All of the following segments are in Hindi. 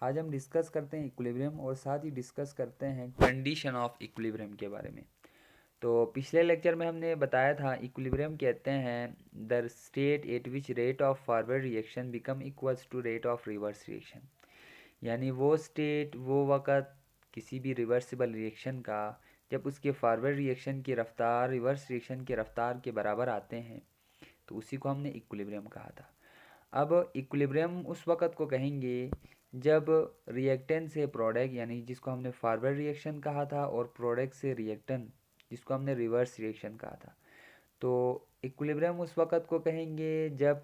आज हम डिस्कस करते हैं इक्विलिब्रियम और साथ ही डिस्कस करते हैं कंडीशन ऑफ इक्विलिब्रियम के बारे में। तो पिछले लेक्चर में हमने बताया था इक्विलिब्रियम कहते हैं the state at which rate of forward reaction become equals to rate of reverse reaction. यानी वो स्टेट, वो वक़्त किसी भी रिवर्सिबल रिएक्शन का जब उसके फॉरवर्ड रिएक्शन की रफ्तार रिवर्स रिएक्शन की रफ्तार के बराबर आते हैं, तो उसी को हमने इक्विलिब्रियम कहा था। अब इक्विलिब्रियम उस वक़्त को कहेंगे जब रिएक्टेंट से प्रोडक्ट, यानी जिसको हमने फॉरवर्ड रिएक्शन कहा था, और प्रोडक्ट से रिएक्टेंट जिसको हमने रिवर्स रिएक्शन कहा था। तो इक्विलिब्रियम उस वक़्त को कहेंगे जब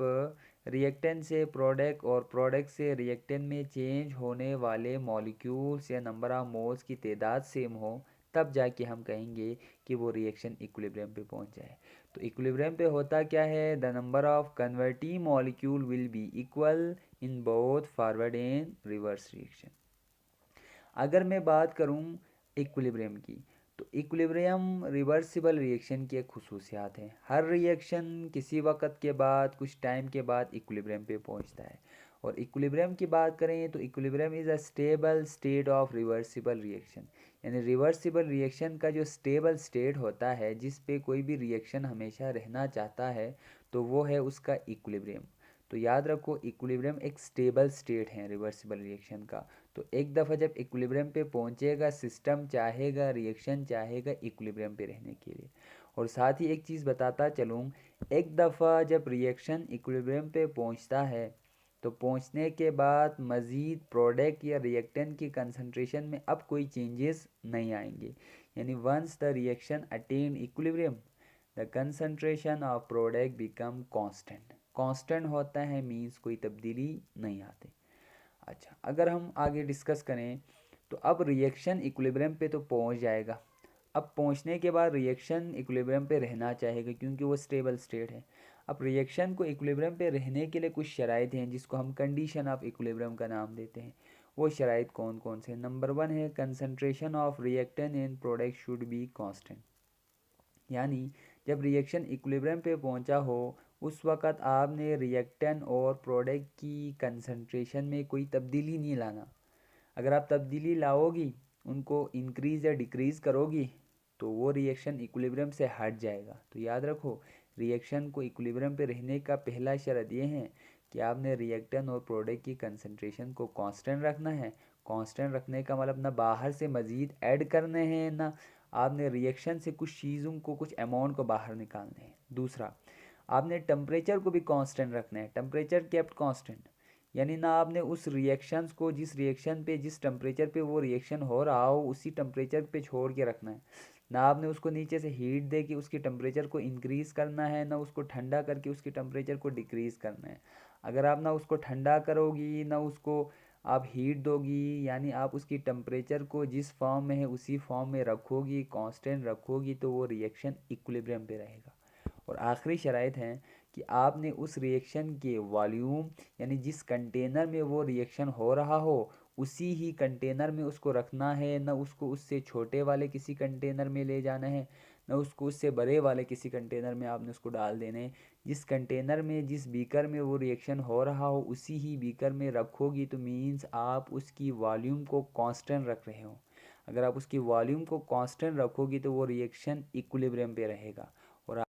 रिएक्टेंट से प्रोडक्ट और प्रोडक्ट से रिएक्टेंट में चेंज होने वाले मॉलिक्यूल्स या नंबर ऑफ मोल्स की तादाद सेम हो, तब जाके हम कहेंगे कि वो रिएक्शन इक्विलिब्रियम पे पहुंच जाए। तो इक्विलिब्रियम पे होता क्या है, the number of converting molecule will be equal in both forward and reverse reaction. अगर मैं बात करूं इक्विलिब्रियम की, तो इक्विलिब्रियम रिवर्सिबल रिएक्शन की एक खुसूसियात है। हर रिएक्शन किसी वक्त के बाद, कुछ टाइम के बाद इक्विलिब्रियम पे पहुंचता है। और इक्विलिब्रियम की बात करें तो equilibrium is a stable state of reversible reaction. यानी रिवर्सिबल रिएक्शन का जो स्टेबल स्टेट होता है, जिस पे कोई भी रिएक्शन हमेशा रहना चाहता है, तो वो है उसका इक्विलिब्रियम। तो याद रखो, इक्विलिब्रियम एक स्टेबल स्टेट है रिवर्सिबल रिएक्शन का। तो एक दफ़ा जब इक्विलिब्रियम पे पहुंचेगा, सिस्टम चाहेगा, रिएक्शन चाहेगा इक्विलिब्रियम पे रहने के लिए। और साथ ही एक चीज़ बताता चलूँ, एक दफ़ा जब रिएक्शन इक्विलिब्रियम पे पहुंचता है, तो पहुंचने के बाद मज़ीद प्रोडक्ट या रिएक्टेंट की कंसंट्रेशन में अब कोई चेंजेस नहीं आएंगे। यानी once the reaction attain equilibrium, the concentration of product become constant. Constant होता है मीन्स कोई तब्दीली नहीं आती। अच्छा, अगर हम आगे डिस्कस करें तो अब रिएक्शन इक्विलिब्रियम पे तो पहुंच जाएगा। अब पहुंचने के बाद रिएक्शन इक्विलिब्रियम पे रहना चाहेगा क्योंकि वो स्टेबल स्टेट है। अब रिएक्शन को इक्विलिब्रियम पे रहने के लिए कुछ शराइत हैं जिसको हम कंडीशन ऑफ इक्विलिब्रियम का नाम देते हैं। वो शराइत कौन कौन से? नंबर 1 है concentration of reactant and product should be constant. यानी जब रिएक्शन इक्विलिब्रियम पे पहुंचा हो, उस वक़्त आपने रिएक्टेंट और प्रोडक्ट की कंसंट्रेशन में कोई तब्दीली नहीं लाना। अगर आप तब्दीली लाओगी, उनको इंक्रीज़ या डिक्रीज़ करोगी, तो वो रिएक्शन इक्विलिब्रियम से हट जाएगा। तो याद रखो, रिएक्शन को इक्विलिब्रियम पे रहने का पहला शर्त ये है कि आपने रिएक्टेंट और प्रोडक्ट की कंसंट्रेशन को कांस्टेंट रखना है। कांस्टेंट रखने का मतलब ना बाहर से मज़ीद ऐड करने हैं, ना आपने रिएक्शन से कुछ चीज़ों को, कुछ अमाउंट को बाहर निकालने हैं। दूसरा, आपने टेम्परेचर को भी कांस्टेंट रखना है, टेम्परेचर केप्ट कांस्टेंट। यानी ना आपने उस रिएक्शंस को, जिस रिएक्शन पे, जिस टेम्परेचर पे वो रिएक्शन हो रहा हो, उसी टेम्परेचर पे छोड़ के रखना है। ना आपने उसको नीचे से हीट दे के उसकी टेम्परेचर को इंक्रीज़ करना है, ना उसको ठंडा करके उसकी टेम्परेचर को डिक्रीज़ करना है। अगर आप ना उसको ठंडा करोगी, ना उसको आप हीट दोगी, यानी आप उसकी टेम्परेचर को जिस फॉर्म में है उसी फॉर्म में रखोगी, कांस्टेंट रखोगी, तो वो रिएक्शन इक्विलिब्रियम पे रहेगा। और आखिरी शराइत हैं कि आपने उस रिएक्शन के वॉल्यूम, यानी जिस कंटेनर में वो रिएक्शन हो रहा हो, उसी ही कंटेनर में उसको रखना है। न उसको उससे छोटे वाले किसी कंटेनर में ले जाना है, न उसको उससे बड़े वाले किसी कंटेनर में आपने उसको डाल देने हैं। जिस कंटेनर में, जिस बीकर में वो रिएक्शन हो रहा हो, उसी ही बीकर में रखोगी, तो मीन्स आप उसकी वॉल्यूम को कांस्टेंट रख रहे हो। अगर आप उसकी वॉल्यूम को कांस्टेंट रखोगी तो वो रिएक्शन इक्विलिब्रियम पे रहेगा। और